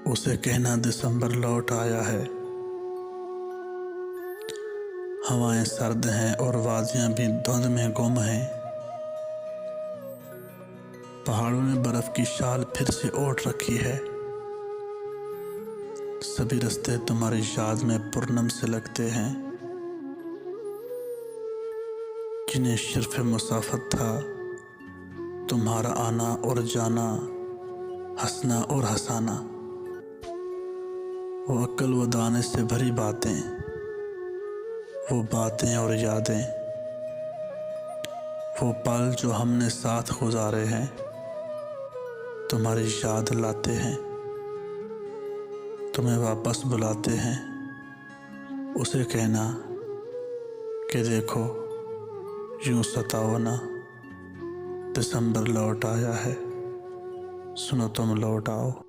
उसे कहना दिसंबर लौट आया है। हवाएं सर्द हैं और वादियां भी धुंध में गुम हैं। पहाड़ों ने बर्फ की शाल फिर से ओढ़ रखी है। सभी रास्ते तुम्हारी याद में पूर्णम से लगते हैं। जिन्हें सिर्फ मुसाफत था तुम्हारा आना और जाना, हंसना और हंसाना। वो अक्ल व दाने से भरी बातें, वो बातें और यादें, वो पल जो हमने साथ गुजारे हैं, तुम्हारी याद लाते हैं, तुम्हें वापस बुलाते हैं। उसे कहना कि देखो यूं सताओ ना, दिसंबर लौट आया है, सुनो तुम लौट आओ।